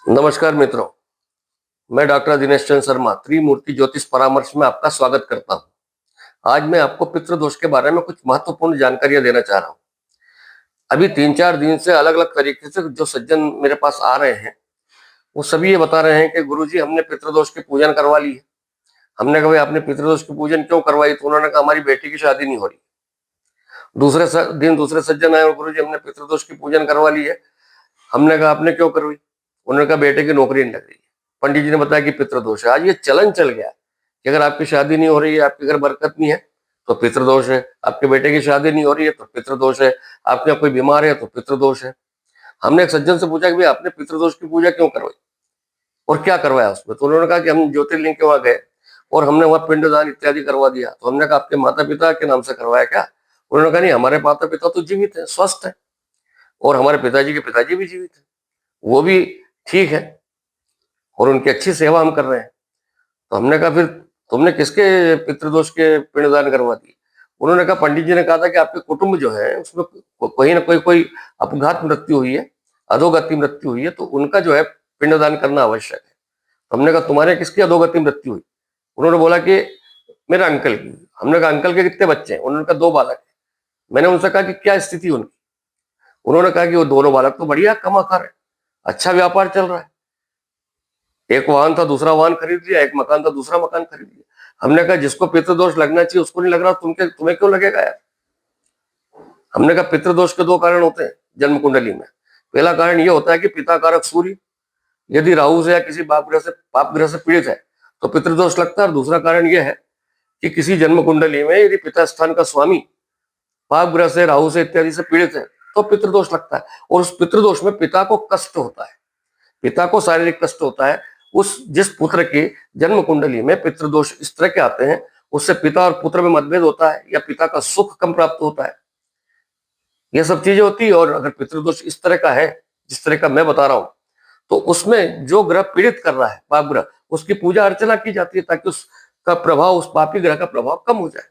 नमस्कार मित्रों, मैं डॉक्टर दिनेश चंद्र शर्मा त्रिमूर्ति ज्योतिष परामर्श में आपका स्वागत करता हूं। आज मैं आपको पितृदोष के बारे में कुछ महत्वपूर्ण जानकारियां देना चाह रहा हूं। अभी 3-4 दिन से अलग अलग तरीके से जो सज्जन मेरे पास आ रहे हैं वो सभी ये बता रहे हैं कि गुरुजी हमने पितृदोष की पूजन करवा ली है। हमने कहा भाई आपने पितृदोष की पूजन क्यों करवाई, तो उन्होंने कहा हमारी बेटी की शादी नहीं हो रही। दिन दूसरे सज्जन आए और गुरुजी हमने पितृदोष की पूजन करवा ली है। हमने कहा आपने क्यों करवाई, उन्होंने कहा बेटे की नौकरी नहीं लग रही है। पंडित जी ने बताया कि पितृदोष है। आज ये चलन चल गया कि अगर आपकी शादी नहीं हो रही है, आपके घर बरकत नहीं है तो पितृदोष है, आपके बेटे की शादी नहीं हो रही है तो पितृदोष है, आपके यहाँ कोई बीमार है तो पितृदोष है। हमने एक सज्जन से पूछा कि भाई आपने पितृदोष की पूजा क्यों करवाई और क्या करवाया उसमें, तो उन्होंने कहा कि हम ज्योतिर्लिंग के वहां गए और हमने वहां पिंडदान इत्यादि करवा दिया। तो हमने कहा आपके माता पिता के नाम से करवाया क्या, उन्होंने कहा नहीं हमारे माता पिता तो जीवित है, स्वस्थ है, और हमारे पिताजी के पिताजी भी जीवित है, वो भी ठीक है और उनकी अच्छी सेवा हम कर रहे हैं। तो हमने कहा फिर तुमने किसके पितृदोष के पिंडदान करवा दिए, उन्होंने कहा पंडित जी ने कहा था कि आपके कुटुंब जो है उसमें कहीं ना कोई अपघात मृत्यु हुई है, अधोगति मृत्यु हुई है, तो उनका जो है पिंडदान करना आवश्यक है। तो हमने कहा तुम्हारे किसकी अधोगति मृत्यु हुई, उन्होंने बोला कि मेरा अंकल की। हमने कहा अंकल के कितने बच्चे हैं, उन्होंने कहा 2 बालक है। मैंने उनसे कहा कि क्या स्थिति उनकी, उन्होंने कहा कि वो दोनों बालक तो बढ़िया कमाकार है, अच्छा व्यापार चल रहा है, एक वाहन था दूसरा वाहन खरीद लिया, एक मकान था दूसरा मकान खरीद लिया। हमने कहा जिसको पितृदोष लगना चाहिए उसको नहीं लग रहा, तुम्हें क्यों लगेगा यार। हमने कहा पितृदोष के 2 कारण होते हैं जन्म कुंडली में। पहला कारण ये होता है कि पिता कारक सूर्य यदि राहु से या किसी पाप ग्रह से पीड़ित है तो पितृदोष लगता है। और दूसरा कारण यह है कि किसी जन्म कुंडली में यदि पिता स्थान का स्वामी पाप ग्रह से, राहु से इत्यादि से पीड़ित है तो पितृदोष लगता है। और उस पितृदोष में पिता को कष्ट होता है, पिता को शारीरिक कष्ट होता है। उस जिस पुत्र के जन्म कुंडली में पितृदोष इस तरह के आते हैं उससे पिता और पुत्र में मतभेद होता है या पिता का सुख कम प्राप्त होता है, ये सब चीजें होती है। और अगर पितृदोष इस तरह का है जिस तरह का मैं बता रहा हूं तो उसमें जो ग्रह पीड़ित कर रहा है पाप ग्रह, उसकी पूजा अर्चना की जाती है ताकि उसका प्रभाव, उस पापी ग्रह का प्रभाव कम हो जाए।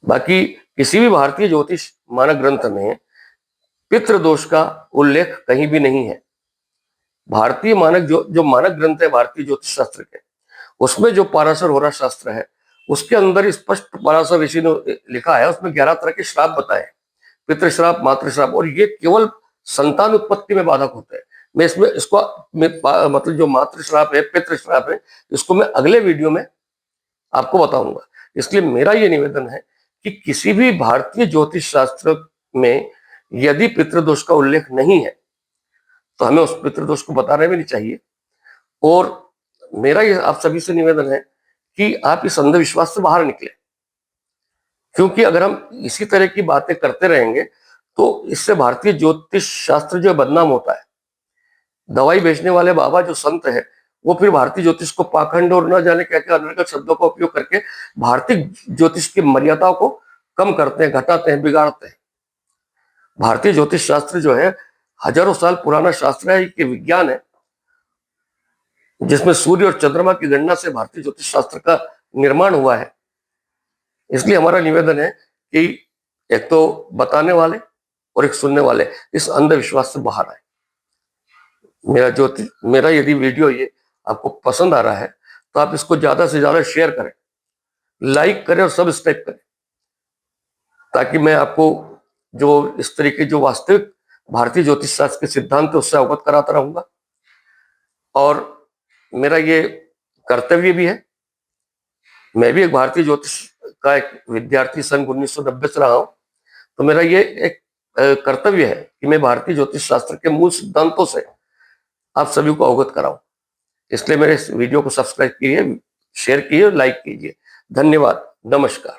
बाकी किसी भी भारतीय ज्योतिष मानक ग्रंथ में पितृदोष का उल्लेख कहीं भी नहीं है। भारतीय मानक जो मानक ग्रंथ है भारतीय ज्योतिष शास्त्र के, उसमें जो पाराशर होरा शास्त्र है उसके अंदर स्पष्ट पराशर ऋषि ने लिखा है, उसमें 11 तरह के श्राप बताए, पितृश्राप, मातृश्राप, और ये केवल संतान उत्पत्ति में बाधक होते हैं। मैं इसको मतलब जो मातृश्राप है, पितृश्राप है, इसको मैं अगले वीडियो में आपको बताऊंगा। इसलिए मेरा ये निवेदन है कि किसी भी भारतीय ज्योतिष शास्त्र में यदि पितृदोष का उल्लेख नहीं है तो हमें उस पितृदोष को बताना भी नहीं चाहिए। और मेरा ये आप सभी से निवेदन है कि आप इस अंधविश्वास से बाहर निकले, क्योंकि अगर हम इसी तरह की बातें करते रहेंगे तो इससे भारतीय ज्योतिष शास्त्र जो बदनाम होता है। दवाई बेचने वाले बाबा जो संत है वो फिर भारतीय ज्योतिष को पाखंड और न जाने क्या क्या अनर्गल शब्दों का उपयोग करके भारतीय ज्योतिष की मर्यादाओं को कम करते हैं, घटाते हैं, बिगाड़ते हैं। भारतीय ज्योतिष शास्त्र जो है हजारों साल पुराना शास्त्र है, ये विज्ञान है जिसमें सूर्य और चंद्रमा की गणना से भारतीय ज्योतिष शास्त्र का निर्माण हुआ है। इसलिए हमारा निवेदन है कि एक तो बताने वाले और एक सुनने वाले इस अंधविश्वास से बाहर आए। मेरा यदि वीडियो ये आपको पसंद आ रहा है तो आप इसको ज्यादा से ज्यादा शेयर करें, लाइक करें और सब्सक्राइब करें, ताकि मैं आपको जो इस तरीके जो वास्तविक भारतीय ज्योतिष शास्त्र के सिद्धांत है उससे अवगत कराता रहूंगा। और मेरा ये कर्तव्य भी है, मैं भी एक भारतीय ज्योतिष का एक विद्यार्थी सन 1990 से रहा हूं, तो मेरा ये एक कर्तव्य है कि मैं भारतीय ज्योतिष शास्त्र के मूल सिद्धांतों से आप सभी को अवगत कराऊं। इसलिए मेरे इस वीडियो को सब्सक्राइब कीजिए, शेयर कीजिए, लाइक कीजिए। धन्यवाद, नमस्कार।